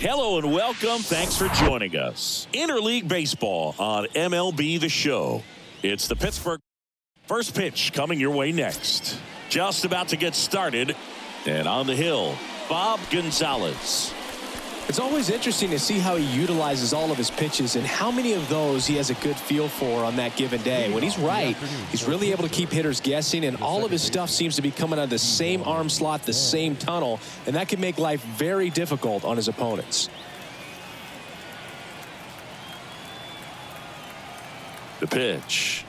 Hello and welcome. Thanks for joining us. Interleague Baseball on MLB The Show. It's the Pittsburgh first pitch coming your way next. Just about to get started. And on the hill, Bob Gonzalez. It's always interesting to see how he utilizes all of his pitches and how many of those he has a good feel for on that given day. When he's right, he's really able to keep hitters guessing, and all of his stuff seems to be coming out of the same arm slot, the same tunnel, and that can make life very difficult on his opponents. The pitch.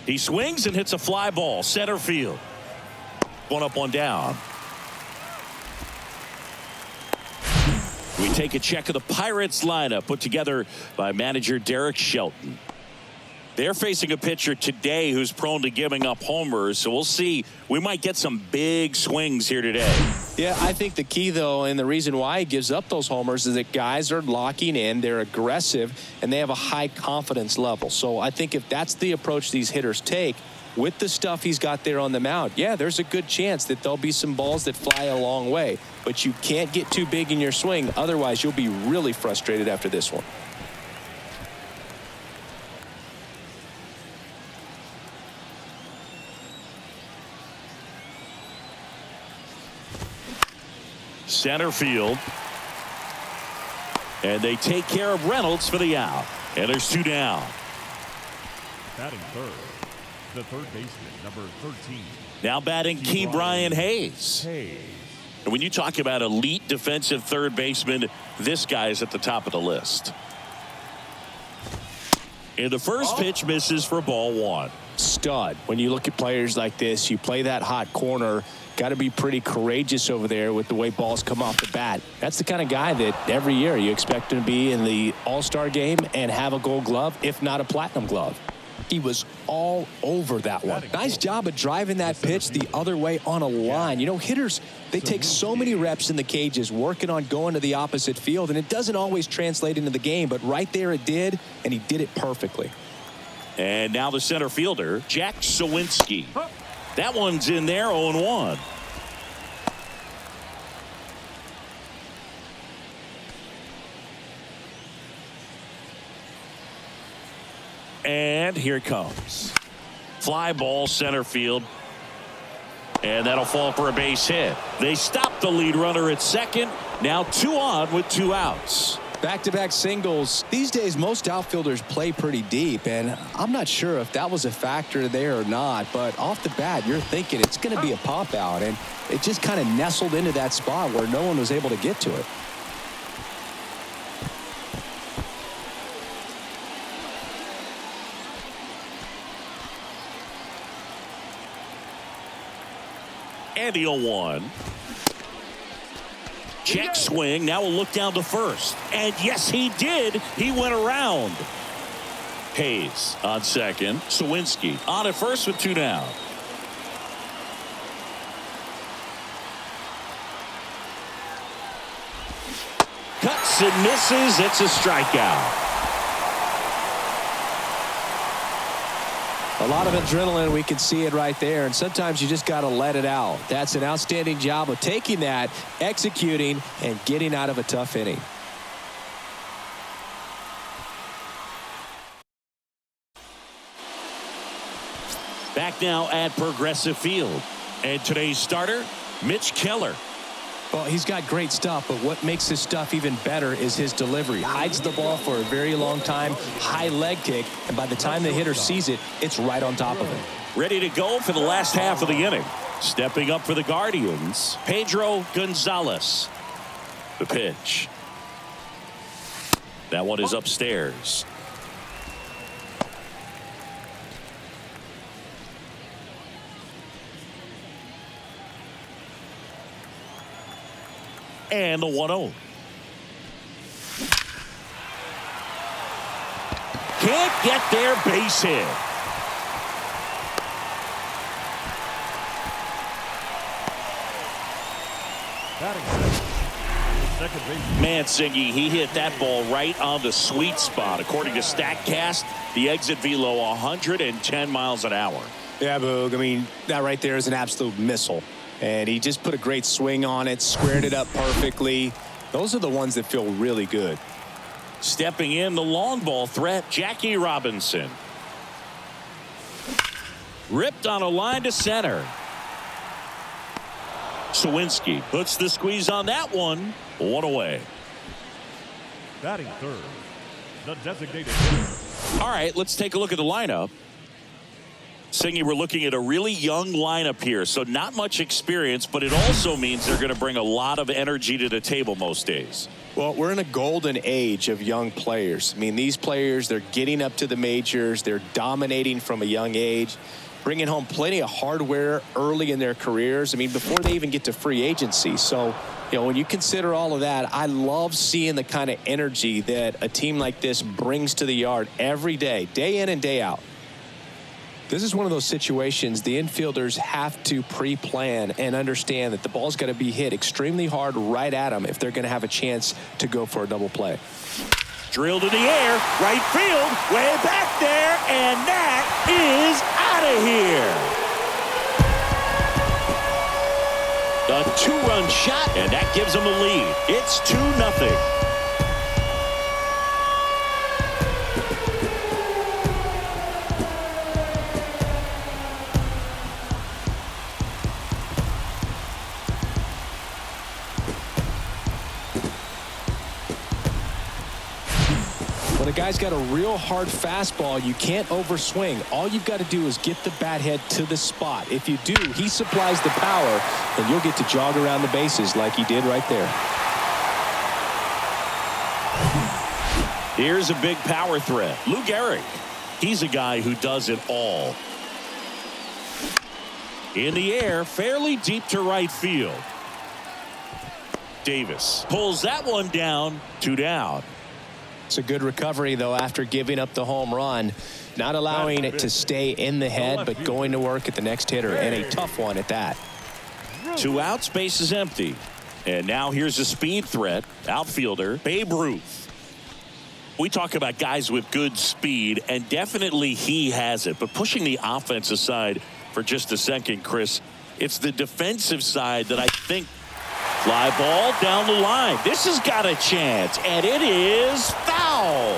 He swings and hits a fly ball, center field. One up, one down. We take a check of the Pirates lineup put together by manager Derek Shelton. They're facing a pitcher today who's prone to giving up homers, so we'll see. We might get some big swings here today. Yeah, I think the key, though, and the reason why he gives up those homers is that guys are locking in, they're aggressive, and they have a high confidence level. So I think if that's the approach these hitters take, with the stuff he's got there on the mound, yeah, there's a good chance that there'll be some balls that fly a long way. But you can't get too big in your swing. Otherwise, you'll be really frustrated after this one. Center field. And they take care of Reynolds for the out. And there's two down. Batting third, the third baseman, number 13. Now batting Ke'Bryan Hayes. And when you talk about elite defensive third baseman, this guy is at the top of the list. And the first pitch misses for ball one. Stud. When you look at players like this, you play that hot corner. Got to be pretty courageous over there with the way balls come off the bat. That's the kind of guy that every year you expect him to be in the All-Star game and have a Gold Glove, if not a Platinum Glove. He was all over that one. Nice job of driving that pitch the other way on a line. You know, hitters, they take so many reps in the cages working on going to the opposite field, and it doesn't always translate into the game, but right there it did, and he did it perfectly. And now the center fielder, Jack Sawinski. That one's in there, 0-1. And here it comes. Fly ball center field. And that'll fall for a base hit. They stop the lead runner at second. Now 2 on with 2 outs. Back-to-back singles. These days, most outfielders play pretty deep, and I'm not sure if that was a factor there or not, but off the bat, you're thinking it's going to be a pop-out, and it just kind of nestled into that spot where no one was able to get to it. And the 0-1. Check swing. Now we'll look down to first. And yes, he did. He went around. Hayes on second. Sawinski on at first with 2 down. Cuts and misses. It's a strikeout. A lot of adrenaline, we can see it right there, and sometimes you just got to let it out. That's an outstanding job of taking that, executing, and getting out of a tough inning. Back now at Progressive Field. And today's starter, Mitch Keller. Well, he's got great stuff, but what makes his stuff even better is his delivery. Hides the ball for a very long time, high leg kick, and by the time the hitter sees it, it's right on top of him. Ready to go for the last half of the inning. Stepping up for the Guardians, Pedro Gonzalez. The pitch. That one is upstairs. And the 1-0. Can't get their base hit. Mansingi, he hit that ball right on the sweet spot. According to StatCast, the exit velo 110 miles an hour. Yeah, Boog. I mean, that right there is an absolute missile. And he just put a great swing on it, squared it up perfectly. Those are the ones that feel really good. Stepping in, the long ball threat, Jackie Robinson. Ripped on a line to center. Sawinski puts the squeeze on that one. One away. Batting third, the designated hitter. All right, let's take a look at the lineup. Singy, we're looking at a really young lineup here, so not much experience, but it also means they're going to bring a lot of energy to the table most days. Well, we're in a golden age of young players. I mean, these players, they're getting up to the majors. They're dominating from a young age, bringing home plenty of hardware early in their careers. I mean, before they even get to free agency. So, you know, when you consider all of that, I love seeing the kind of energy that a team like this brings to the yard every day in and day out. This is one of those situations the infielders have to pre-plan and understand that the ball's got to be hit extremely hard right at them if they're going to have a chance to go for a double play. Drilled in the air, right field, way back there, and that is out of here. A two-run shot, and that gives them a lead. It's 2-0. When a guy's got a real hard fastball, you can't overswing. All you've got to do is get the bat head to the spot. If you do, he supplies the power, and you'll get to jog around the bases like he did right there. Here's a big power threat. Lou Gehrig. He's a guy who does it all. In the air, fairly deep to right field. Davis pulls that one down, 2 down. It's a good recovery, though, after giving up the home run. Not allowing it to stay in the head, but going to work at the next hitter, and a tough one at that. 2 outs, base is empty. And now here's a speed threat. Outfielder, Babe Ruth. We talk about guys with good speed, and definitely he has it. But pushing the offense aside for just a second, Chris, it's the defensive side that I think. Fly ball down the line. This has got a chance, and it is foul.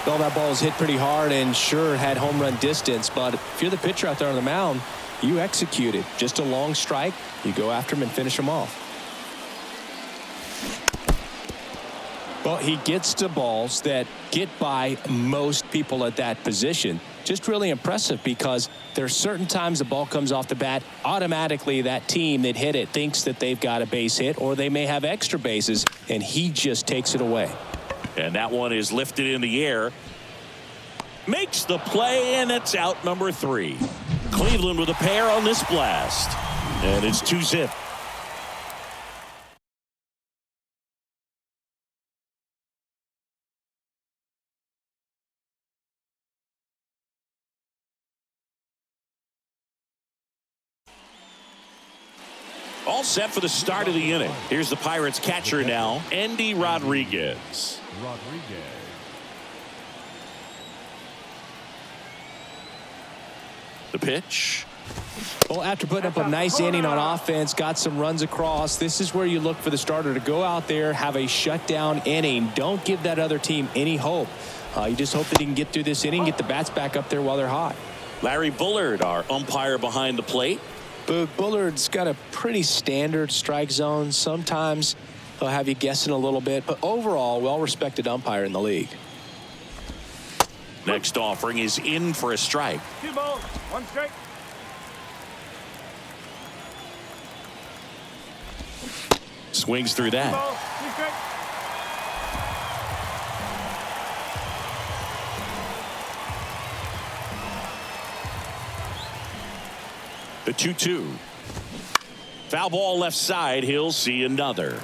Well, that ball was hit pretty hard and sure had home run distance, but if you're the pitcher out there on the mound, you execute it. Just a long strike. You go after him and finish him off. Well, he gets to balls that get by most people at that position. Just really impressive because there are certain times the ball comes off the bat, automatically that team that hit it thinks that they've got a base hit or they may have extra bases, and he just takes it away. And that one is lifted in the air. Makes the play, and it's out number 3. Cleveland with a pair on this blast. And it's 2-zip. All set for the start of the inning. Here's the Pirates catcher now, Andy Rodriguez. The pitch. Well, after putting up a nice inning on offense, got some runs across, this is where you look for the starter to go out there, have a shutdown inning. Don't give that other team any hope. You just hope that he can get through this inning, get the bats back up there while they're hot. Larry Bullard, our umpire behind the plate. But Bullard's got a pretty standard strike zone. Sometimes he'll have you guessing a little bit, but overall, well-respected umpire in the league. Next offering is in for a strike. 2 balls, 1 strike. Swings through 2 that. balls, 2 strike. The 2-2. Foul ball left side. He'll see another.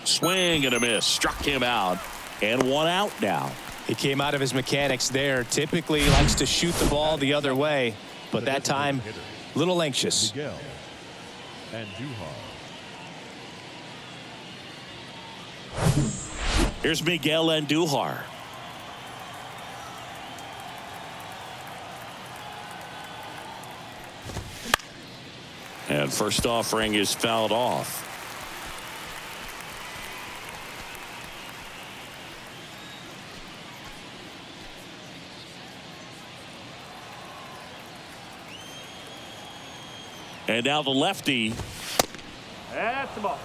Swing and a miss. Struck him out. And 1 out now. He came out of his mechanics there. Typically he likes to shoot the ball the other way, but that time a little anxious. Miguel and Duhar. Here's Miguel Andujar. And first offering is fouled off. And now the lefty. That's the ball.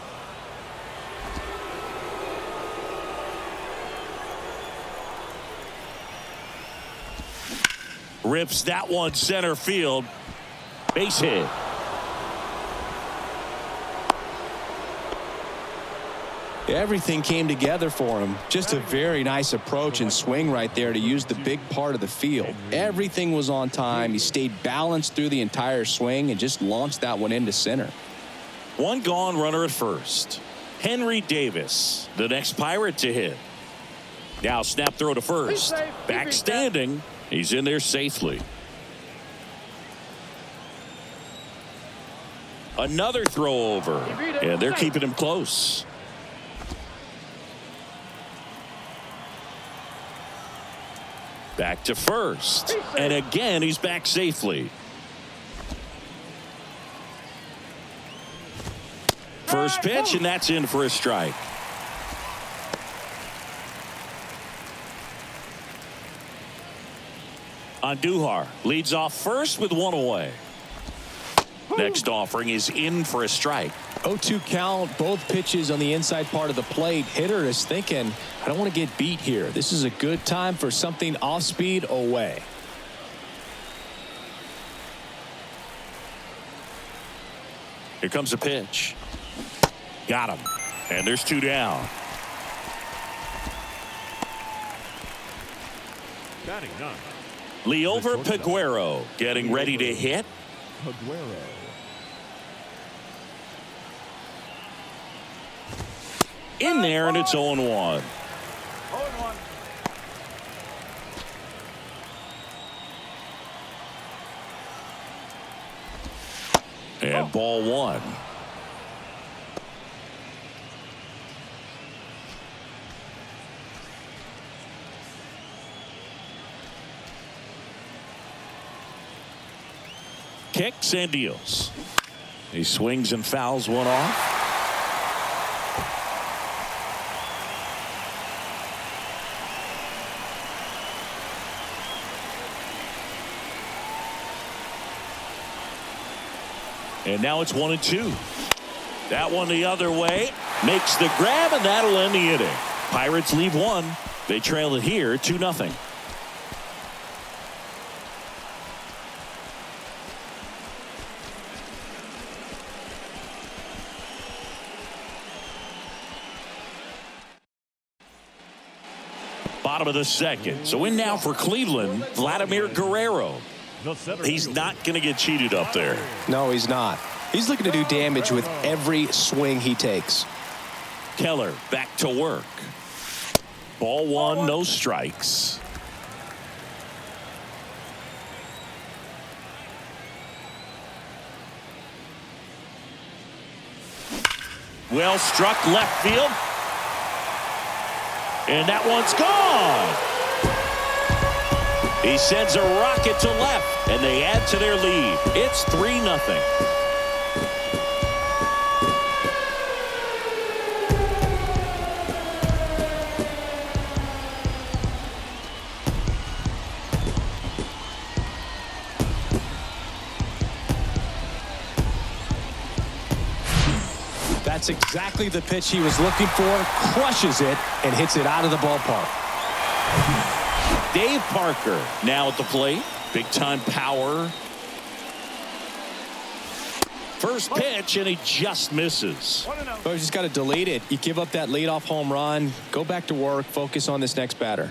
Rips that one center field. Base hit. Everything came together for him. Just a very nice approach and swing right there to use the big part of the field. Everything was on time. He stayed balanced through the entire swing and just launched that one into center. One gone, runner at first. Henry Davis, the next Pirate to hit. Now snap throw to first. Back standing. He's in there safely. Another throw over. And they're keeping him close. Back to first. And again, he's back safely. First pitch, and that's in for a strike. Andujar leads off first with one away. Next offering is in for a strike. 0-2 count, both pitches on the inside part of the plate. Hitter is thinking, I don't want to get beat here. This is a good time for something off speed away. Here comes a pitch. Got him. And there's two down. Batting none. Liover Peguero getting ready to hit. Aguero. In there, and it's 0-1. 0-1. And ball one. Kicks and deals. He swings and fouls one off. And now it's 1-2. That one the other way. Makes the grab, and that'll end the inning. Pirates leave one. They trail it here 2-0. Bottom of the second. So in now for Cleveland, Vladimir Guerrero. He's not going to get cheated up there. No, he's not. He's looking to do damage with every swing he takes. Keller back to work. Ball one, no strikes. Well struck left field. And that one's gone. He sends a rocket to left, and they add to their lead. It's 3-0. That's exactly the pitch he was looking for. Crushes it and hits it out of the ballpark. Dave Parker now at the plate. Big time power. First pitch, and he just misses. Oh, you just got to delete it. You give up that leadoff home run. Go back to work. Focus on this next batter.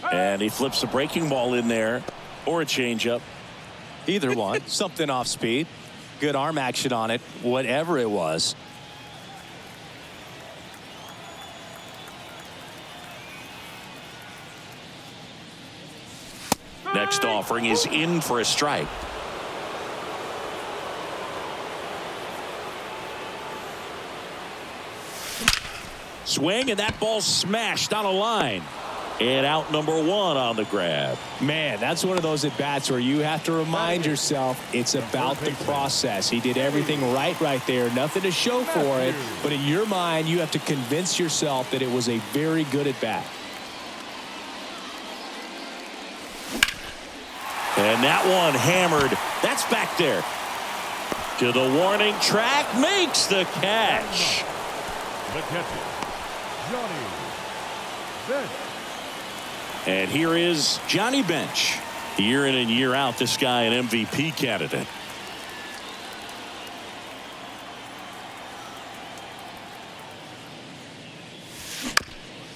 And he flips a breaking ball in there, or a changeup. Either one. Something off speed. Good arm action on it. Whatever it was. Next offering is in for a strike. Swing, and that ball smashed on a line. And out number one on the grab. Man, that's one of those at-bats where you have to remind yourself it's about the process. He did everything right there. Nothing to show for it. But in your mind, you have to convince yourself that it was a very good at-bat. And that one hammered. That's back there. To the warning track. Makes the catch. The catcher, Johnny Bench. And here is Johnny Bench. Year in and year out, this guy an MVP candidate.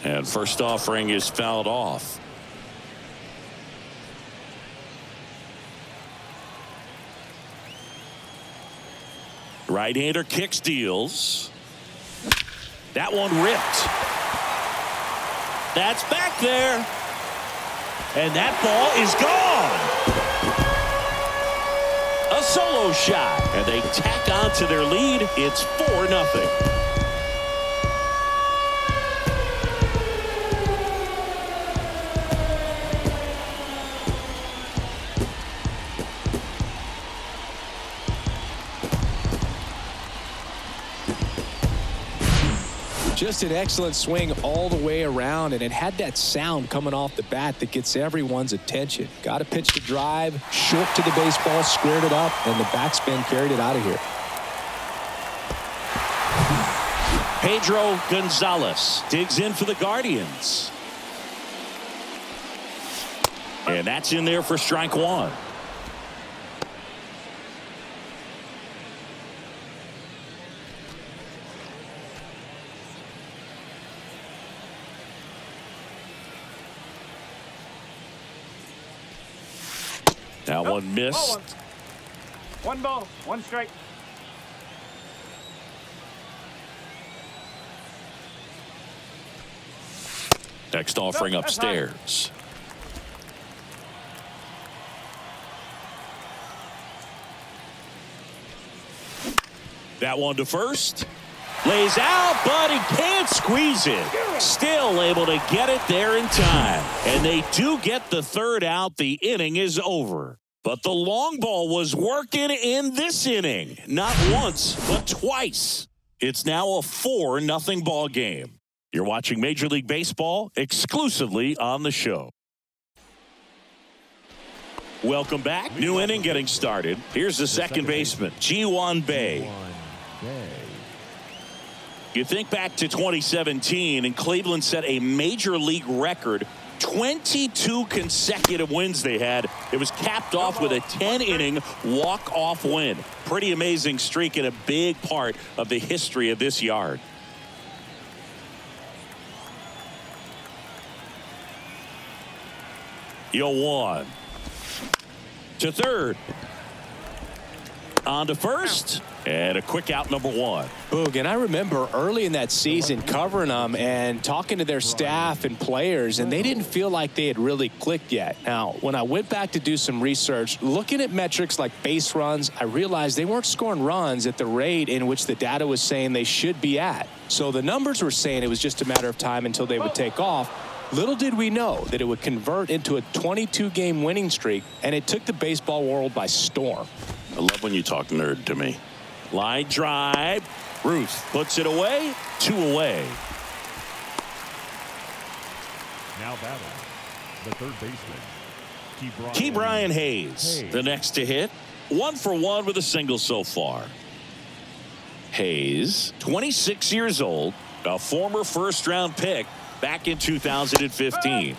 And first offering is fouled off. Right-hander kicks, deals. That one ripped. That's back there. And that ball is gone. A solo shot. And they tack on to their lead. It's 4-0. Just an excellent swing all the way around, and it had that sound coming off the bat that gets everyone's attention. Got a pitch to drive, short to the baseball, squared it up, and the backspin carried it out of here. Pedro Gonzalez digs in for the Guardians. And that's in there for strike one. That one missed. One ball, one strike. Next offering upstairs. That one to first. Lays out, but he can't squeeze it. Still able to get it there in time. And they do get the third out. The inning is over. But the long ball was working in this inning. Not once, but twice. It's now a 4-0 ball game. You're watching Major League Baseball exclusively on the show. Welcome back. New inning getting started. Here's the second baseman, Ji-Hwan Bae. You think back to 2017, and Cleveland set a major league record. 22 consecutive wins they had. It was capped off with a 10-inning walk-off win. Pretty amazing streak and a big part of the history of this yard. Yo-1 to third. On to first. And a quick out, number one. Boog, and I remember early in that season covering them and talking to their staff and players, and they didn't feel like they had really clicked yet. Now, when I went back to do some research, looking at metrics like base runs, I realized they weren't scoring runs at the rate in which the data was saying they should be at. So the numbers were saying it was just a matter of time until they would take off. Little did we know that it would convert into a 22-game winning streak, and it took the baseball world by storm. I love when you talk nerd to me. Line drive. Ruth puts it away. 2 away. Now batting, the third baseman, Ke'Bryan Hayes, the next to hit. 1 for 1 with a single so far. Hayes, 26 years old, a former first-round pick back in 2015.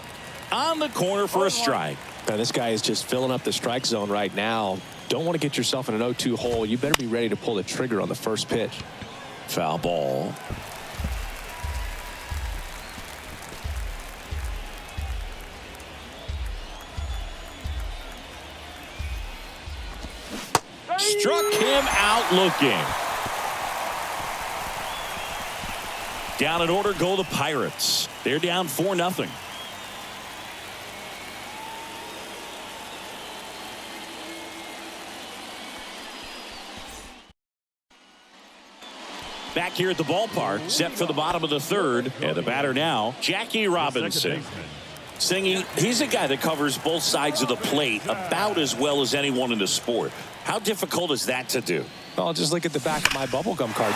On the corner for a strike. Now, this guy is just filling up the strike zone right now. Don't want to get yourself in an 0-2 hole. You better be ready to pull the trigger on the first pitch. Foul ball. Struck him out looking. Down in order go the Pirates. They're down 4-0. Back here at the ballpark, set for the bottom of the third, and the batter now, Jackie Robinson. Singing, he's a guy that covers both sides of the plate about as well as anyone in the sport. How difficult is that to do? Well, just look at the back of my bubblegum card.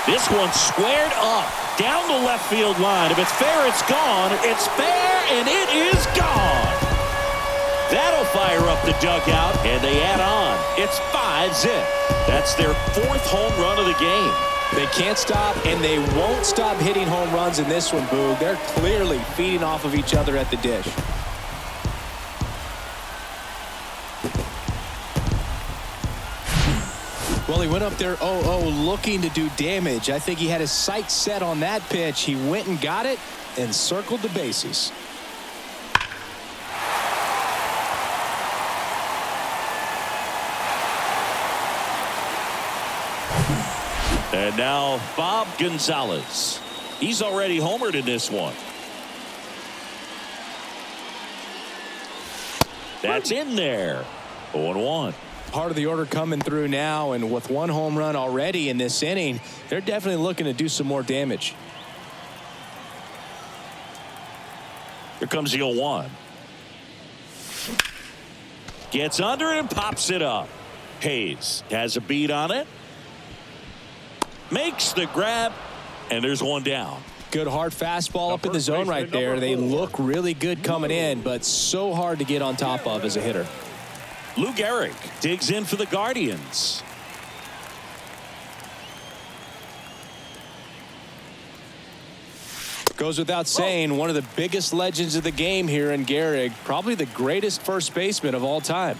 This one squared up down the left field line. If it's fair, it's gone. It's fair, and it is gone. That'll fire up the dugout, and they add on. It's 5-zip. That's their 4th home run of the game. They can't stop, and they won't stop hitting home runs in this one, Boog. They're clearly feeding off of each other at the dish. Well, he went up there 0-0 looking to do damage. I think he had his sights set on that pitch. He went and got it and circled the bases. And now Bob Gonzalez. He's already homered in this one. That's in there. 0-1. Part of the order coming through now, and with 1 home run already in this inning, they're definitely looking to do some more damage. Here comes the 0-1. Gets under it and pops it up. Hayes has a beat on it. Makes the grab, and there's one down. Good hard fastball up in the zone right there. They look really good coming in, but so hard to get on top of as a hitter. Lou Gehrig digs in for the Guardians. Goes without saying, one of the biggest legends of the game here in Gehrig, probably the greatest first baseman of all time.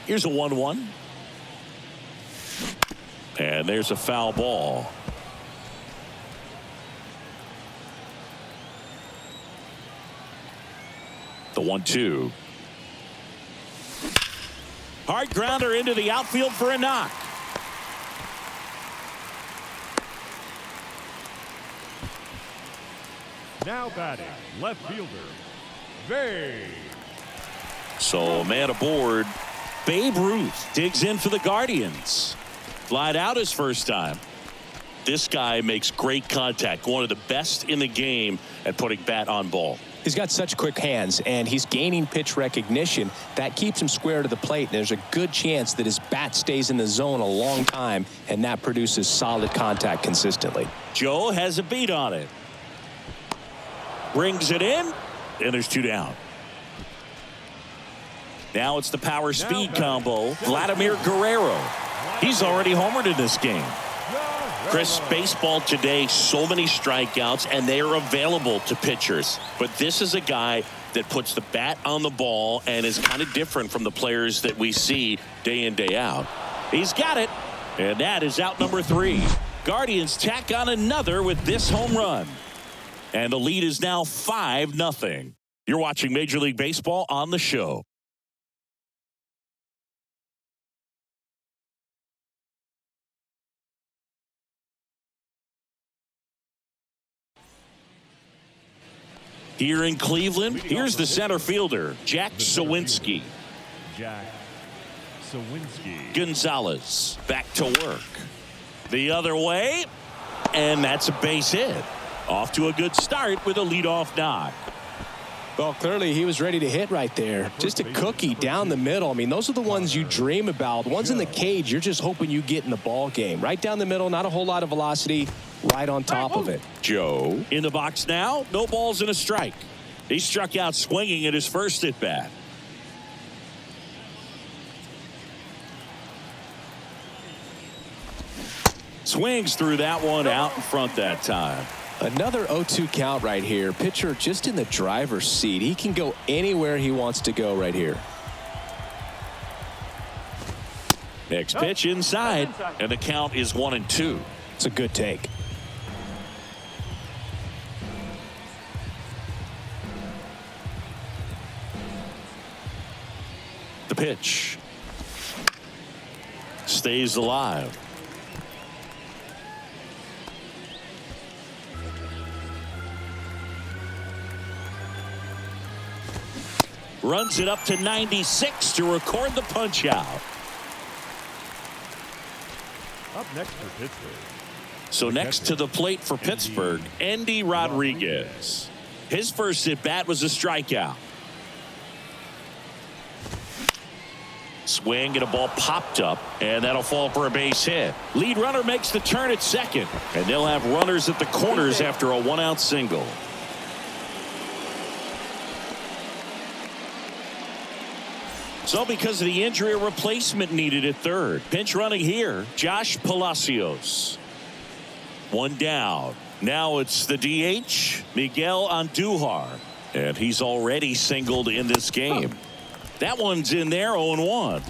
Here's a 1-1. And there's a foul ball. The 1-2. Hard grounder into the outfield for a knock. Now batting, left fielder, Babe. So man aboard. Babe Ruth digs in for the Guardians. Flied out his first time. This guy makes great contact. One of the best in the game at putting bat on ball. He's got such quick hands, and he's gaining pitch recognition. That keeps him square to the plate, and there's a good chance that his bat stays in the zone a long time, and that produces solid contact consistently. Joe has a beat on it. Brings it in, and there's 2 down. Now it's the power-speed combo. Vladimir Guerrero. He's already homered in this game. Chris, baseball today, so many strikeouts, and they are available to pitchers. But this is a guy that puts the bat on the ball and is kind of different from the players that we see day in, day out. He's got it, and that is out number 3. Guardians tack on another with this home run. And the lead is now 5-0. You're watching Major League Baseball on the show. Here in Cleveland, here's the center fielder, Jack Sawinski. Jack Sawinski. Gonzalez back to work. The other way, and that's a base hit. Off to a good start with a leadoff knock. Well, clearly he was ready to hit right there. Just a cookie down the middle. I mean, those are the ones you dream about. Ones in the cage, you're just hoping you get in the ball game. Right down the middle, not a whole lot of velocity, right on top of it. Joe in the box now. No balls and a strike. He struck out swinging at his first at bat. Swings through that one out in front that time. Another 0-2 count right here. Pitcher just in the driver's seat. He can go anywhere he wants to go right here. Next pitch inside, and the count is 1-2. It's a good take. The pitch stays alive. runs it up to 96 to record the punch out. Up next for Pittsburgh. So next to the plate for Pittsburgh, Endy Rodriguez. His first at bat was a strikeout. Swing and a ball popped up, and that'll fall for a base hit. Lead runner makes the turn at second, and they'll have runners at the corners after a one-out single. So because of the injury, a replacement needed at third. Pinch running here, Josh Palacios. One down. Now it's the DH, Miguel Andujar, and he's already singled in this game. That one's in there, 0-1.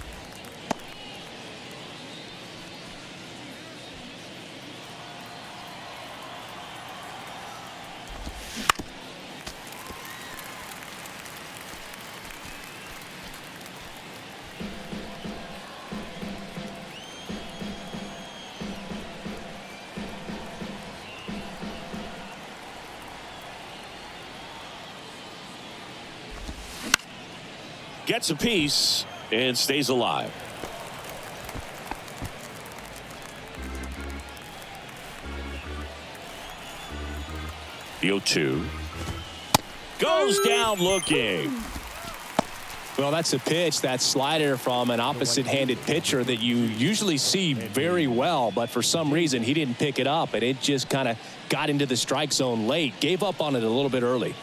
Gets a piece and stays alive. The 0-2 goes down looking. Well, that's a pitch, that slider from an opposite-handed pitcher that you usually see very well, but for some reason he didn't pick it up, and it just kind of got into the strike zone late. Gave up on it a little bit early.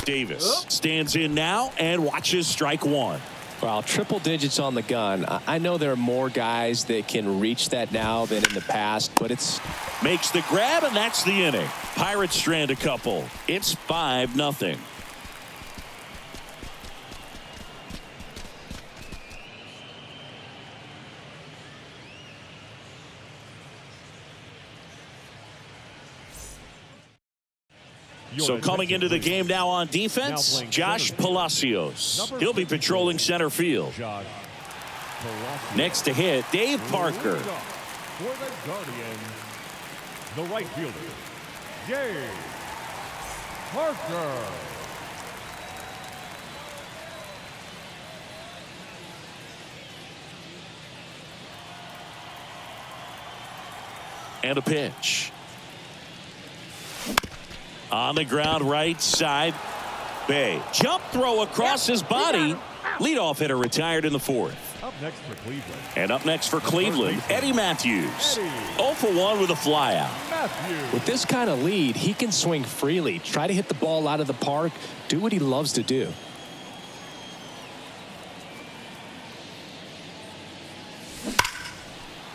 Davis stands in now and watches strike one. Well, triple digits on the gun. I know there are more guys that can reach that now than in the past, but it's makes the grab, and that's the inning. Pirates strand a couple. It's 5-0. So coming into the game now on defense, Josh Palacios. He'll be patrolling center field. Next to hit, Dave Parker. For the Guardians, the right fielder, Dave Parker. And a pitch. On the ground, right side. Bay. Jump throw across his body. Leadoff hitter retired in the fourth. Up next for Cleveland. And up next for Cleveland, Eddie Matthews. 0 for 1 with a flyout. With this kind of lead, he can swing freely, try to hit the ball out of the park, do what he loves to do.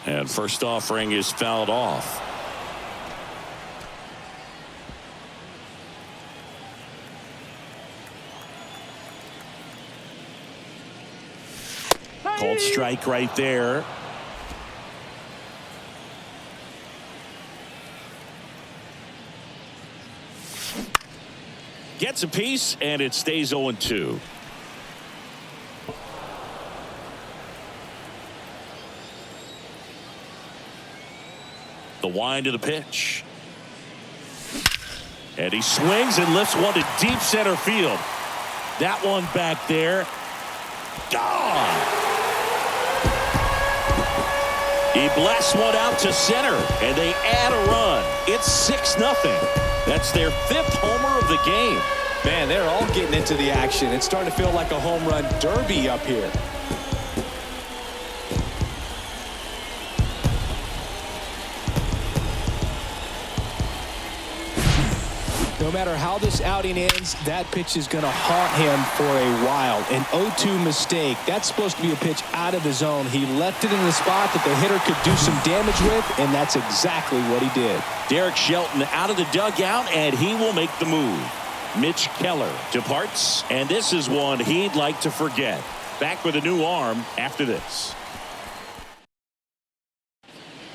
And first offering is fouled off. Called strike right there. Gets a piece, and it stays 0-2. The wind of the pitch. And he swings and lifts one to deep center field. That one back there. Gone. He blasts one out to center, and they add a run. It's 6-0. That's their 5th homer of the game. Man, they're all getting into the action. It's starting to feel like a home run derby up here. No matter how this outing ends, that pitch is going to haunt him for a while. An 0-2 mistake. That's supposed to be a pitch out of the zone. He left it in the spot that the hitter could do some damage with, and that's exactly what he did. Derek Shelton out of the dugout, and he will make the move. Mitch Keller departs, and this is one he'd like to forget. Back with a new arm after this.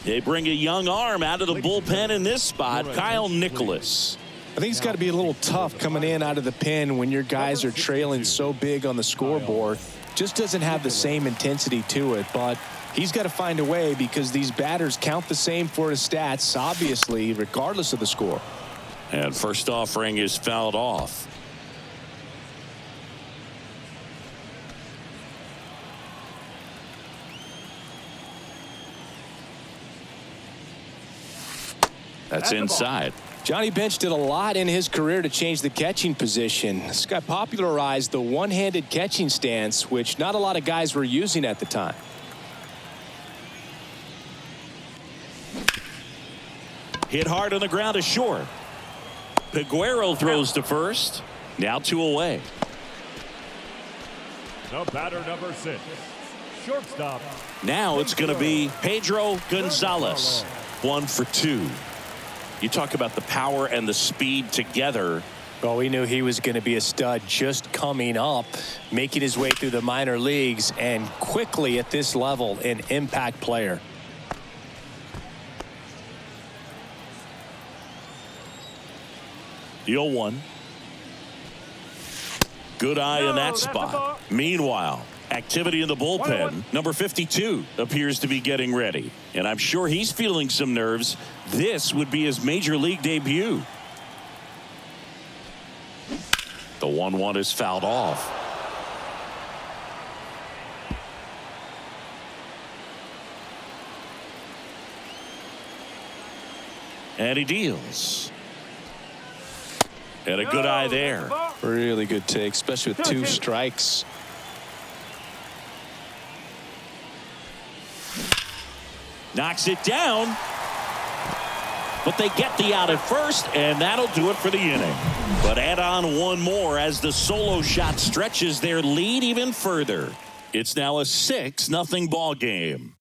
They bring a young arm out of the bullpen in this spot, Kyle Nicholas. I think it's got to be a little tough coming in out of the pen when your guys are trailing so big on the scoreboard. just doesn't have the same intensity to it, but he's got to find a way because these batters count the same for his stats, obviously, regardless of the score. And first offering is fouled off. That's inside. Johnny Bench did a lot in his career to change the catching position. This guy popularized the one-handed catching stance, which not a lot of guys were using at the time. Hit hard on the ground to short. Peguero throws to first. Now 2 away. The batter, number 6, shortstop. Now it's going to be Pedro Gonzalez. 1 for 2. You talk about the power and the speed together. Well, we knew he was going to be a stud just coming up, making his way through the minor leagues, and quickly at this level, an impact player. The 0-1. Good eye in that spot. Meanwhile, activity in the bullpen. Number 52 appears to be getting ready. And I'm sure he's feeling some nerves. This would be his major league debut. The 1-1 is fouled off. And he deals. And a good eye there. Really good take, especially with 2 strikes. Knocks it down. But they get the out at first, and that'll do it for the inning. But add on one more as the solo shot stretches their lead even further. It's now a 6-0 ball game.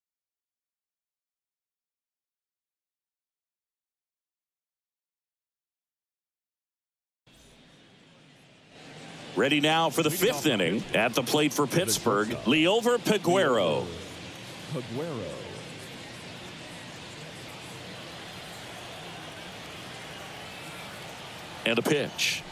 Ready now for the 5th inning. At the plate for Pittsburgh, Liover Peguero. And a pitch.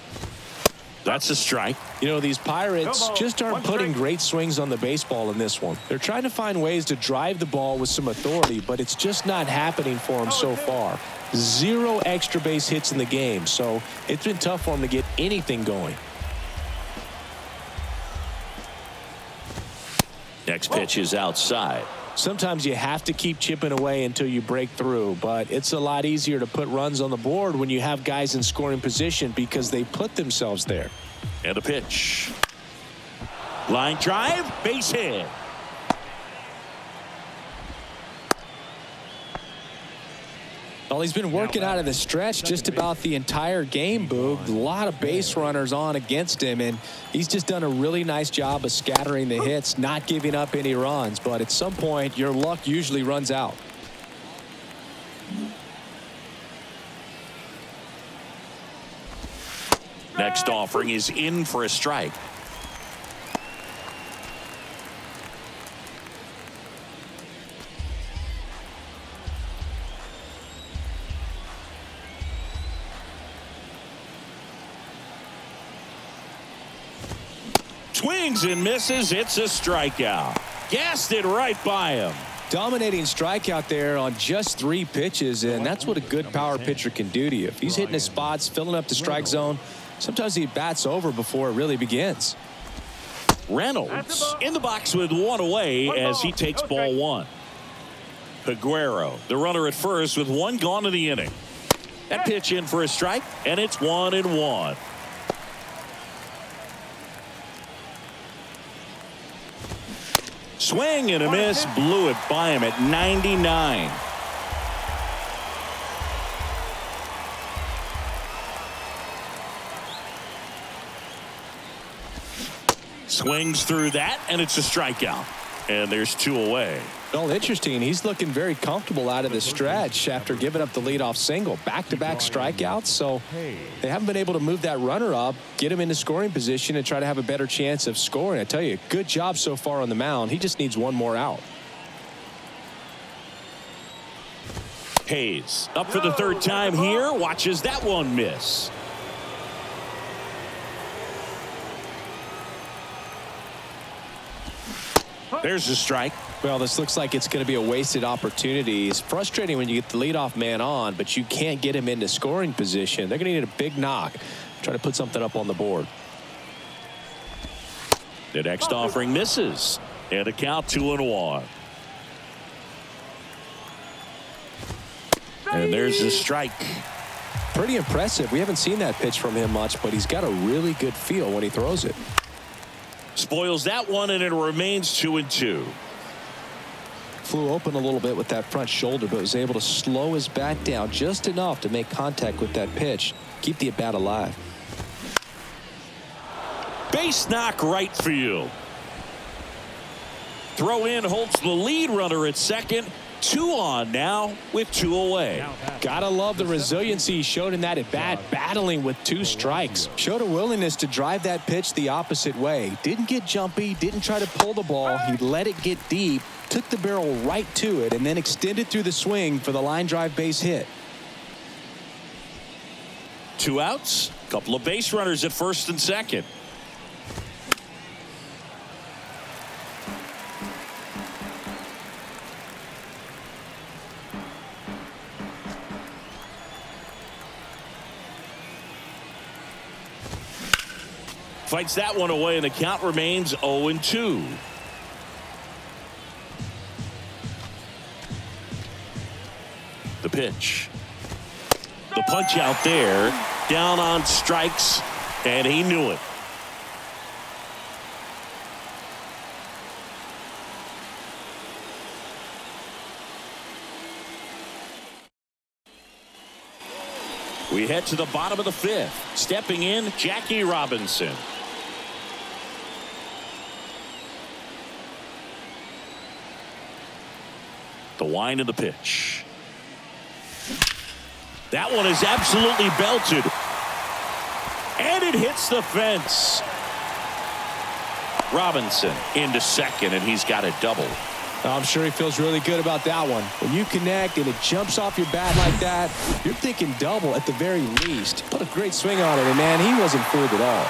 That's a strike. You know, these Pirates just aren't putting great swings on the baseball in this one. They're trying to find ways to drive the ball with some authority, but it's just not happening for them so far. 0 extra base hits in the game, so it's been tough for them to get anything going. Next pitch is outside. Sometimes you have to keep chipping away until you break through, but it's a lot easier to put runs on the board when you have guys in scoring position because they put themselves there. And a pitch. Line drive, base hit. Well, he's been working out of the stretch just about the entire game, Boog. A lot of base runners on against him, and he's just done a really nice job of scattering the hits, not giving up any runs. But at some point, your luck usually runs out. Next offering is in for a strike. Swings and misses. It's a strikeout. Gassed it right by him. Dominating strikeout there on just 3 pitches, and that's what a good power pitcher can do to you. If he's hitting his spots, filling up the strike zone, sometimes he bats over before it really begins. Reynolds in the box with 1 away as he takes ball 1. Peguero, the runner at first with 1 gone in the inning. That pitch in for a strike, and it's 1-1. Swing and a miss, blew it by him at 99. Swings through that, and it's a strikeout. And there's 2 away. Well, interesting. He's looking very comfortable out of the stretch after giving up the leadoff single. Back-to-back strikeouts, so they haven't been able to move that runner up, get him into scoring position, and try to have a better chance of scoring. I tell you, good job so far on the mound. He just needs 1 more out. Hayes up for the 3rd time here. Watches that one miss. There's the strike. Well, this looks like it's going to be a wasted opportunity. It's frustrating when you get the leadoff man on, but you can't get him into scoring position. They're going to need a big knock. Try to put something up on the board. The next offering misses. And a count 2-1. And there's the strike. Pretty impressive. We haven't seen that pitch from him much, but he's got a really good feel when he throws it. Spoils that one, and it remains 2-2. Flew open a little bit with that front shoulder, but was able to slow his bat down just enough to make contact with that pitch. Keep the at-bat alive. Base knock right field. Throw in holds the lead runner at second. 2 on now with 2 away. Gotta love the resiliency he showed in that at bat, battling with 2 strikes. Showed a willingness to drive that pitch the opposite way. Didn't get jumpy, didn't try to pull the ball. He let it get deep, took the barrel right to it, and then extended through the swing for the line drive base hit. 2 outs, couple of base runners at first and second. Fights that one away, and the count remains 0-2. The pitch. The punch out there. Down on strikes, and he knew it. We head to the bottom of the 5th. Stepping in, Jackie Robinson. The wind of the pitch. That one is absolutely belted. And it hits the fence. Robinson into second, and he's got a double. I'm sure he feels really good about that one. When you connect and it jumps off your bat like that, you're thinking double at the very least. Put a great swing on it, and man, he wasn't fooled at all.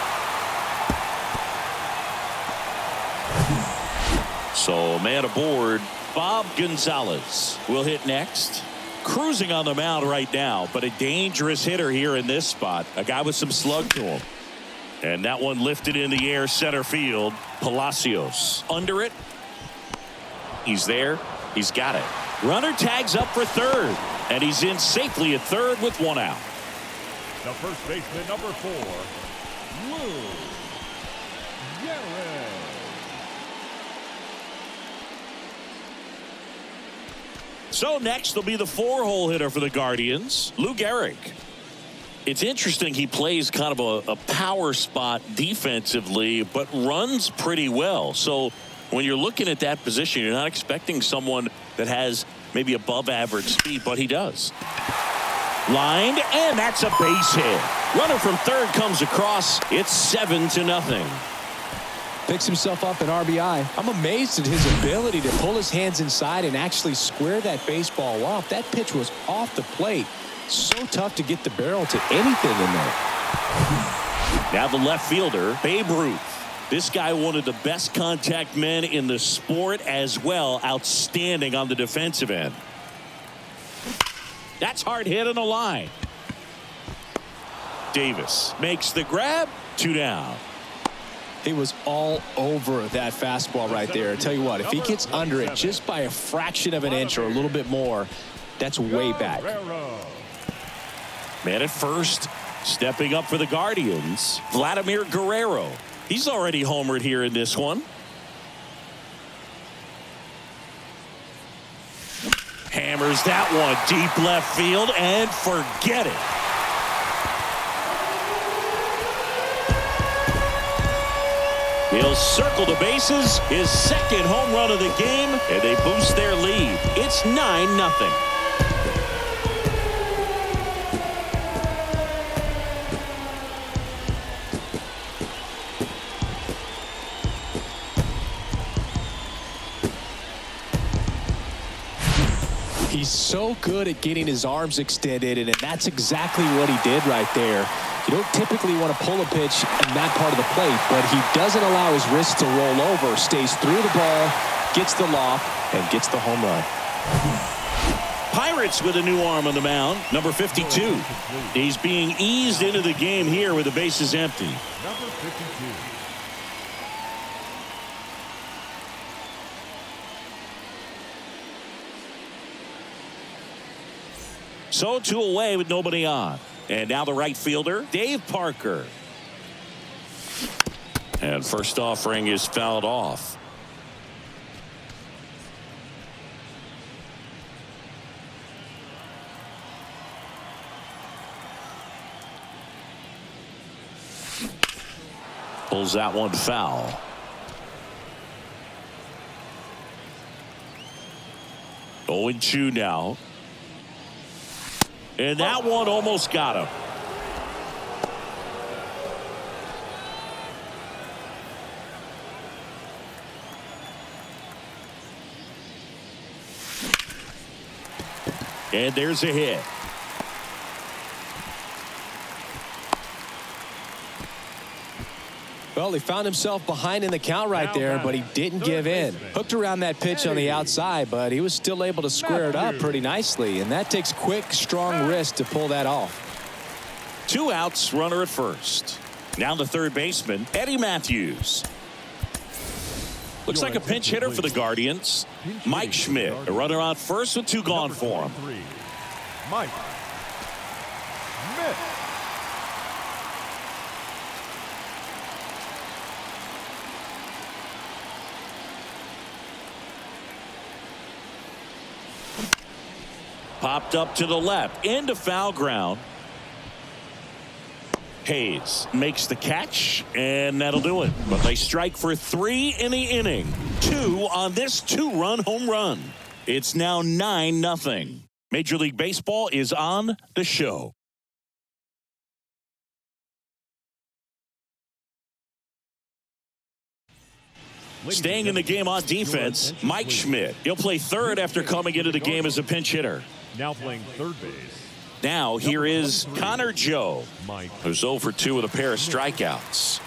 So, man aboard, Bob Gonzalez will hit next. Cruising on the mound right now, but a dangerous hitter here in this spot. A guy with some slug to him. And that one lifted in the air center field. Palacios under it. He's there. He's got it. Runner tags up for third. And he's in safely at third with 1 out. The first baseman, number 4, Lou Gehrig. So next will be the 4-hole hitter for the Guardians, Lou Gehrig. It's interesting, he plays kind of a power spot defensively, but runs pretty well. So when you're looking at that position, you're not expecting someone that has maybe above average speed, but he does. Lined, and that's a base hit. Runner from third comes across. It's 7-0. Picks himself up an RBI. I'm amazed at his ability to pull his hands inside and actually square that baseball off. That pitch was off the plate. So tough to get the barrel to anything in there. Now the left fielder, Babe Ruth. This guy, one of the best contact men in the sport as well. Outstanding on the defensive end. That's hard hit on the line. Davis makes the grab. 2 down. He was all over that fastball right there. I tell you what, if he gets under it just by a fraction of an inch or a little bit more, that's way back. Man at first, stepping up for the Guardians, Vladimir Guerrero. He's already homered here in this one. Hammers that one deep left field, and forget it. He'll circle the bases, his second home run of the game, and they boost their lead. It's 9-0. He's so good at getting his arms extended, and that's exactly what he did right there. You don't typically want to pull a pitch in that part of the plate, but he doesn't allow his wrist to roll over, stays through the ball, gets the loft, and gets the home run. Pirates with a new arm on the mound, number 52. He's being eased into the game here with the bases empty. Number 52. So 2 away with nobody on. And now the right fielder, Dave Parker. And first offering is fouled off. Pulls that one foul. Oh, 0-2 now. And that one almost got him. And there's a hit. Well, he found himself behind in the count right there, but he didn't give in. Hooked around that pitch on the outside, but he was still able to square it up pretty nicely, and that takes quick, strong wrist to pull that off. 2 outs, runner at first. Now the third baseman, Eddie Matthews. Looks like a pinch hitter for the Guardians. Mike Schmidt, a runner on first with 2 gone for him. Mike Schmidt. Popped up to the left into foul ground. Hayes makes the catch, and that'll do it. But they strike for 3 in the inning. 2 on this 2-run home run. It's now 9-0. Major League Baseball is on the show. Staying in the game on defense, Mike Schmidt. He'll play third after coming into the game as a pinch hitter. Now playing third base. Now here is Connor Joe, who's 0 for 2 with a pair of strikeouts.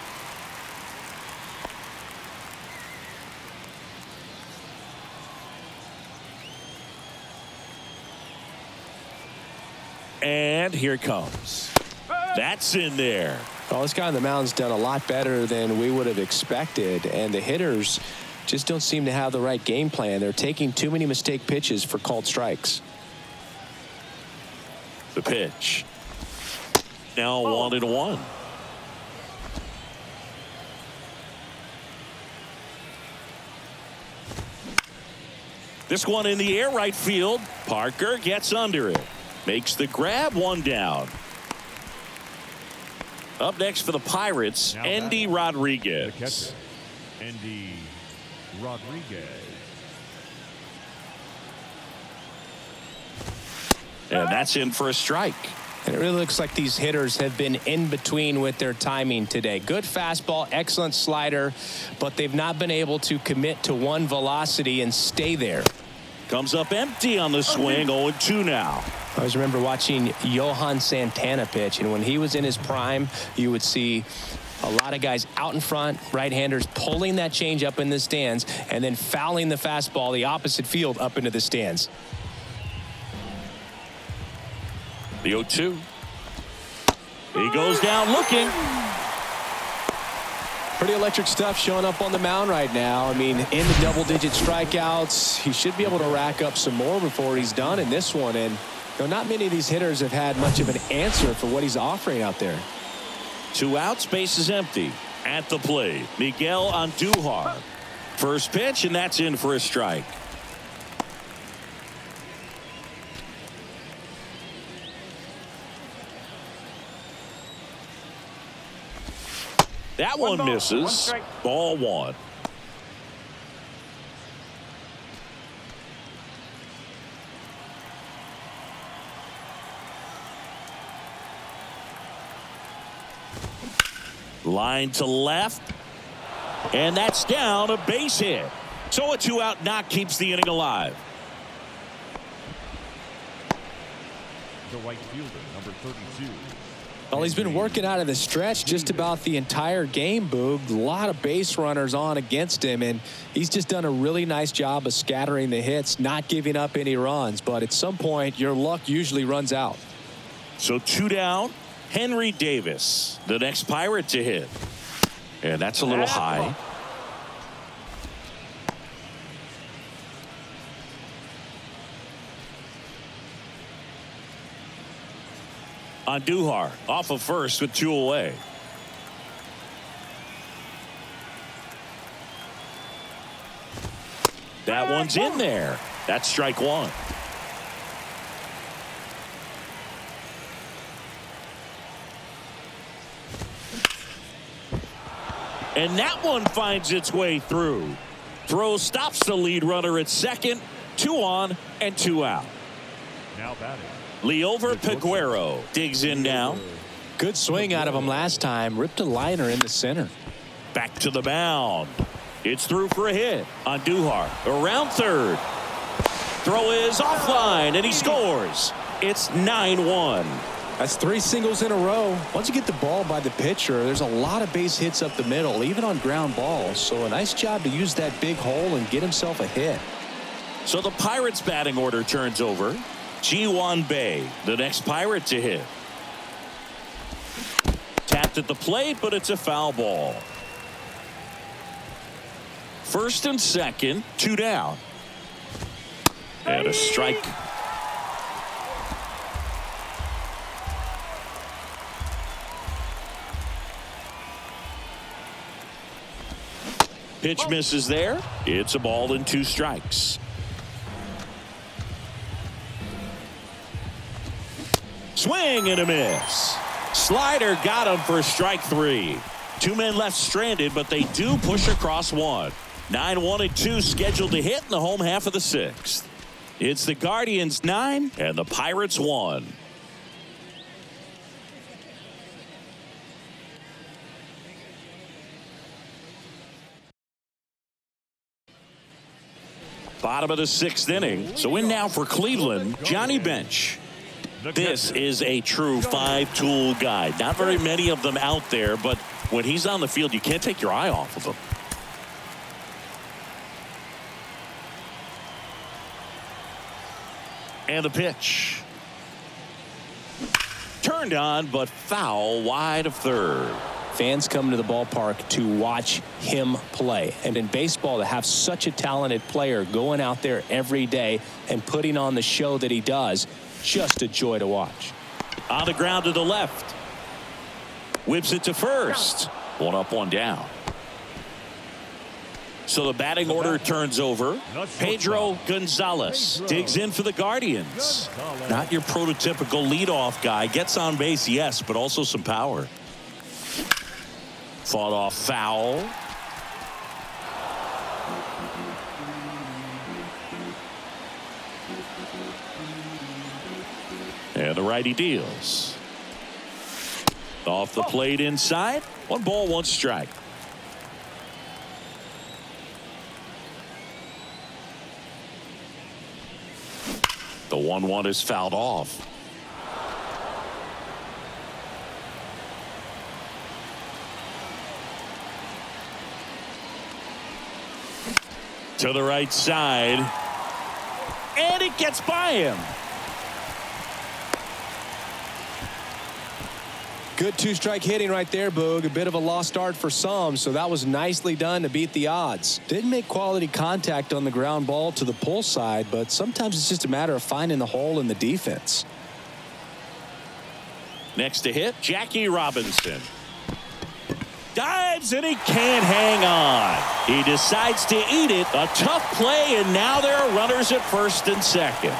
And here it comes. That's in there. Well, this guy on the mound's done a lot better than we would have expected, and the hitters just don't seem to have the right game plan. They're taking too many mistake pitches for called strikes. The pitch. Now 1-1. This one in the air right field. Parker gets under it. Makes the grab, 1 down. Up next for the Pirates, Endy Rodriguez. The catcher, Endy Rodriguez. And that's in for a strike. And it really looks like these hitters have been in between with their timing today. Good fastball, excellent slider, but they've not been able to commit to one velocity and stay there. Comes up empty on the swing, 0-2 now. I always remember watching Johan Santana pitch, and when he was in his prime, you would see a lot of guys out in front, right-handers pulling that change up in the stands and then fouling the fastball the opposite field up into the stands. The 0-2. He goes down looking. Pretty electric stuff showing up on the mound right now. I mean, in the double-digit strikeouts, he should be able to rack up some more before he's done in this one. And not many of these hitters have had much of an answer for what he's offering out there. 2 outs, base is empty. At the plate, Miguel Andujar. First pitch, and that's in for a strike. That one misses. Ball 1. Line to left. And that's down, a base hit. So a 2-out knock keeps the inning alive. The right fielder, number 32. Well, he's been working out of the stretch just about the entire game, Boog. A lot of base runners on against him, and he's just done a really nice job of scattering the hits, not giving up any runs. But at some point, your luck usually runs out. So 2 down. Henry Davis, the next Pirate to hit. And that's a little high. Andujar off of first with 2 away. That one's in there. That's strike 1. And that one finds its way through. Throw stops the lead runner at second. 2 on and 2 out. Now batting. Liover Peguero digs in now. Good swing out of him last time. Ripped a liner in the center. Back to the mound. It's through for a hit. Andujar around third. Throw is offline and he scores. It's 9-1. That's 3 singles in a row. Once you get the ball by the pitcher, there's a lot of base hits up the middle, even on ground balls. So a nice job to use that big hole and get himself a hit. So the Pirates batting order turns over. Ji-Hwan Bae, the next Pirate to hit. Tapped at the plate, but it's a foul ball. First and second, 2 down. And a strike. Pitch misses there. It's a ball and 2 strikes. Swing and a miss. Slider got him for strike 3. 2 men left stranded, but they do push across 1. 9-1-2 scheduled to hit in the home half of the 6th. It's the Guardians 9 and the Pirates 1. Bottom of the 6th inning. So in now for Cleveland, Johnny Bench. This is a true 5-tool guy. Not very many of them out there, but when he's on the field, you can't take your eye off of him. And the pitch. Turned on, but foul wide of third. Fans come to the ballpark to watch him play. And in baseball, to have such a talented player going out there every day and putting on the show that he does, just a joy to watch. On the ground to the left. Whips it to first. 1 up, 1 down. So the batting order turns over. Pedro Gonzalez digs in for the Guardians. Not your prototypical leadoff guy. Gets on base, yes, but also some power. Fought off foul. And the righty deals. Off the plate inside. 1 ball, 1 strike. The 1-1 is fouled off. To the right side. And it gets by him. Good 2-strike hitting right there, Boog. A bit of a lost start for some, so that was nicely done to beat the odds. Didn't make quality contact on the ground ball to the pull side, but sometimes it's just a matter of finding the hole in the defense. Next to hit, Jackie Robinson. Dives and he can't hang on. He decides to eat it. A tough play, and now there are runners at first and second.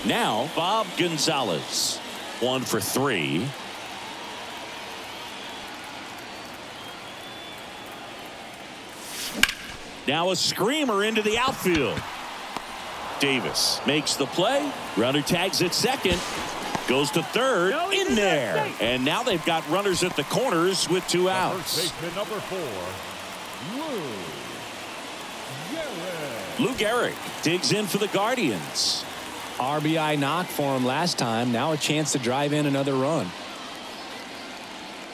Now, Bob Gonzalez. 1 for 3. Now a screamer into the outfield. Davis makes the play. Runner tags at second. Goes to third. In there. And now they've got runners at the corners with 2 outs. First baseman number 4. Garrett. Lou Gehrig digs in for the Guardians. RBI knock for him last time. Now a chance to drive in another run.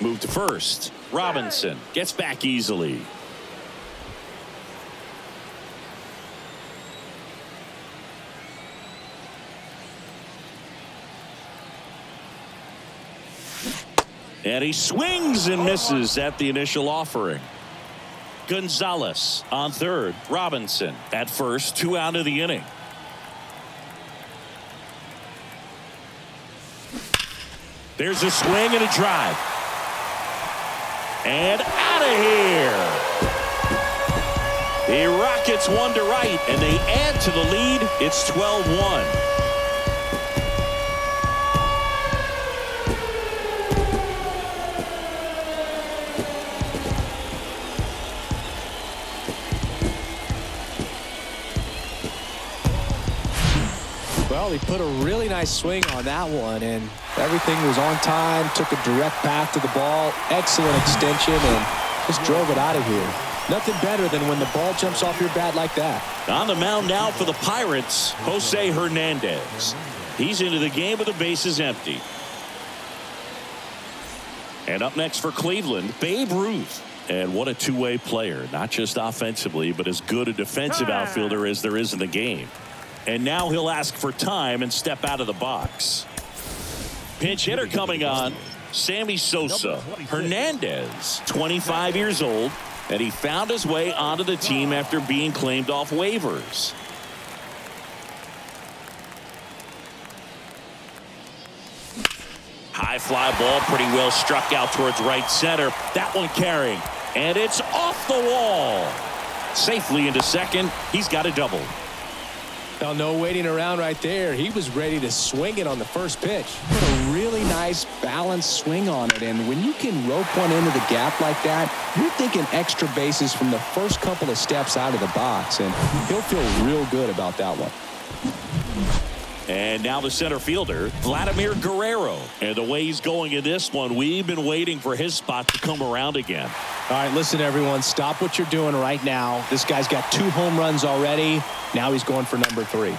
Move to first. Robinson gets back easily. And he swings and misses at the initial offering. Gonzalez on third. Robinson at first. 2 out of the inning. There's a swing and a drive. And out of here. The Rockets 1 to right, and they add to the lead. It's 12-1. Well, he put a really nice swing on that one, and everything was on time. Took a direct path to the ball. Excellent extension, and just drove it out of here. Nothing better than when the ball jumps off your bat like that. On the mound now for the Pirates, Jose Hernandez. He's into the game with the bases empty. And up next for Cleveland, Babe Ruth. And what a two-way player, not just offensively, but as good a defensive outfielder as there is in the game. And now he'll ask for time and step out of the box. Pinch hitter coming on, Sammy Sosa. Hernandez, 25 years old, and he found his way onto the team after being claimed off waivers. High fly ball, pretty well struck out towards right center. That one carrying, and it's off the wall. Safely into second. He's got a double. Now, no waiting around right there. He was ready to swing it on the first pitch. Put a really nice balanced swing on it, and when you can rope one into the gap like that, you're thinking extra bases from the first couple of steps out of the box, and he'll feel real good about that one. And now the center fielder, Vladimir Guerrero. And the way he's going in this one, we've been waiting for his spot to come around again. All right, listen, everyone, stop what you're doing right now. This guy's got 2 home runs already. Now he's going for number 3.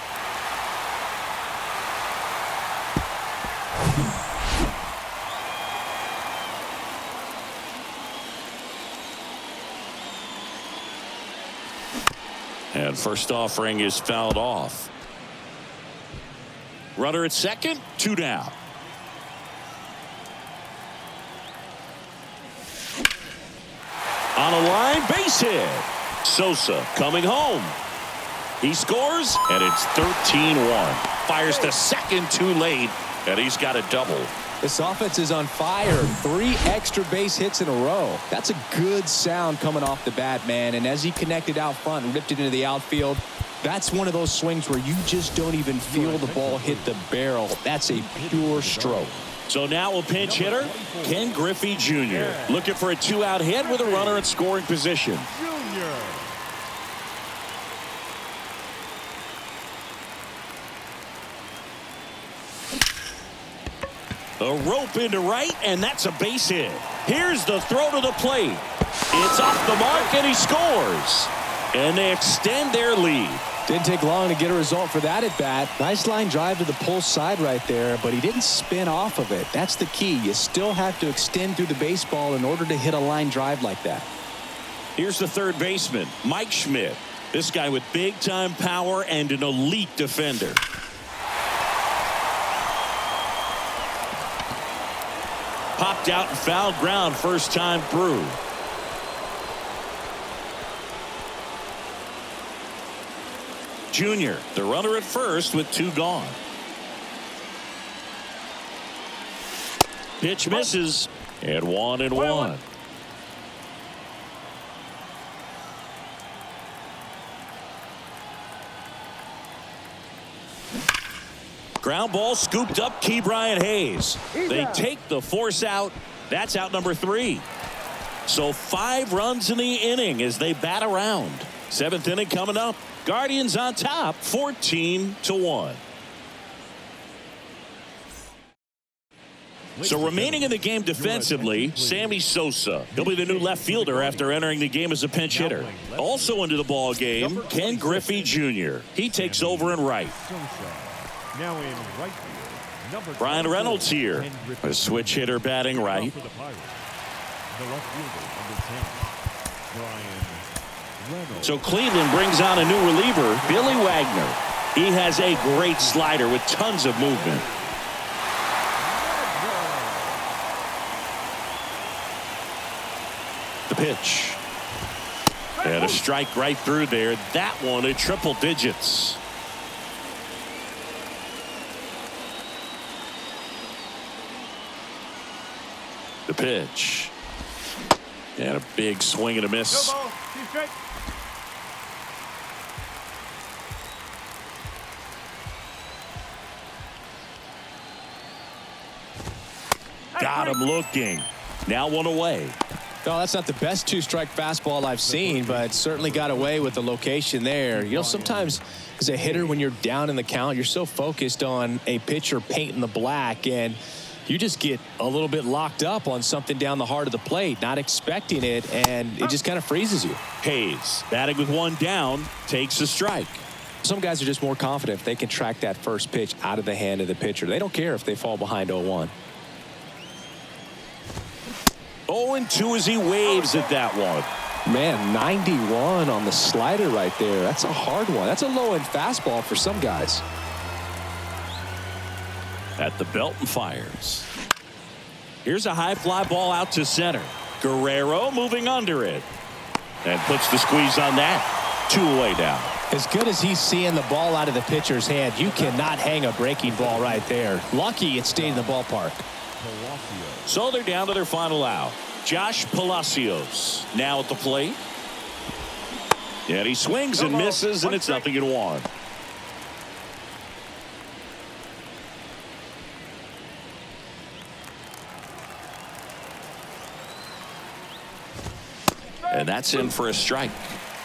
And first offering is fouled off. Runner at second, 2 down. On a line, base hit. Sosa coming home. He scores, and it's 13-1. Fires to second too late, and he's got a double. This offense is on fire. 3 extra base hits in a row. That's a good sound coming off the bat, man. And as he connected out front and ripped it into the outfield, that's one of those swings where you just don't even feel the ball hit the barrel. That's a pure stroke. So now a pinch hitter, Ken Griffey Jr. looking for a 2-out hit with a runner in scoring position. A rope into right, and that's a base hit. Here's the throw to the plate. It's off the mark, and he scores. And they extend their lead. Didn't take long to get a result for that at bat. Nice line drive to the pull side right there, but he didn't spin off of it. That's the key. You still have to extend through the baseball in order to hit a line drive like that. Here's the third baseman, Mike Schmidt. This guy with big-time power and an elite defender. Popped out and fouled ground first time through. Junior, the runner at first with 2 gone. Pitch misses, and 1-1. Ground ball scooped up, Key Brian Hayes. They take the force out. That's out number 3. So 5 runs in the inning as they bat around. 7th inning coming up. Guardians on top, 14-1. So remaining in the game defensively, Sammy Sosa. He'll be the new left fielder after entering the game as a pinch hitter. Also into the ball game, Ken Griffey Jr. He takes over in right. Now in right field, number Brian Reynolds here, a switch hitter batting right. for the Pirates. The left fielder, number 10, Brian Reynolds. So Cleveland brings on a new reliever, Billy Wagner. He has a great slider with tons of movement. The pitch. And a strike right through there. That one at triple digits. The pitch. And a big swing and a miss. No ball, 2 straight. Got him looking. Now one away. No, that's not the best 2-strike fastball I've seen, but certainly got away with the location there. You know, sometimes as a hitter, when you're down in the count, you're so focused on a pitcher painting the black, and you just get a little bit locked up on something down the heart of the plate, not expecting it, and it just kind of freezes you. Hayes, batting with one down, takes a strike. Some guys are just more confident if they can track that first pitch out of the hand of the pitcher. They don't care if they fall behind 0-1. 0-2 as he waves at that one. Man, 91 on the slider right there. That's a hard one. That's a low-end fastball for some guys. At the belt and fires. Here's a high fly ball out to center. Guerrero moving under it. And puts the squeeze on that. 2 away now. As good as he's seeing the ball out of the pitcher's hand, you cannot hang a breaking ball right there. Lucky it stayed in the ballpark. So they're down to their final out. Josh Palacios now at the plate. And he swings and misses, and it's 0-1. And that's in for a strike.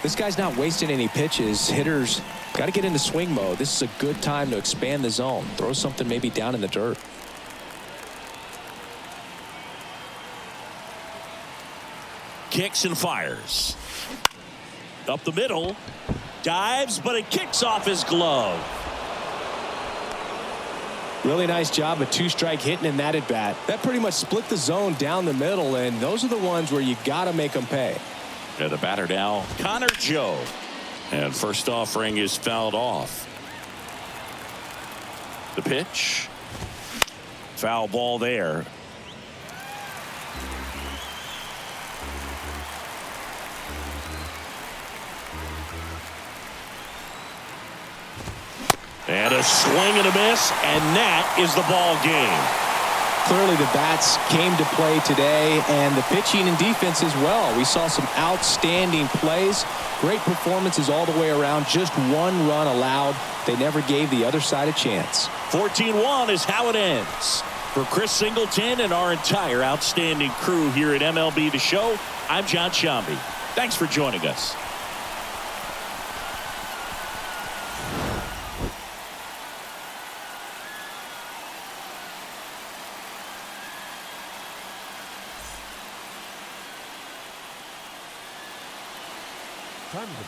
This guy's not wasting any pitches. Hitters got to get into swing mode. This is a good time to expand the zone. Throw something maybe down in the dirt. Kicks and fires. Up the middle. Dives, but it kicks off his glove. Really nice job of 2-strike hitting in that at bat. That pretty much split the zone down the middle, and those are the ones where you got to make them pay. And the batter now, Connor Joe. And first offering is fouled off. The pitch. Foul ball there. And a swing and a miss, and that is the ball game. Clearly the bats came to play today, and the pitching and defense as well. We saw some outstanding plays, great performances all the way around. Just 1 run allowed. They never gave the other side a chance. 14-1 is how it ends. For Chris Singleton and our entire outstanding crew here at MLB The Show, I'm John Shambi. Thanks for joining us. Time to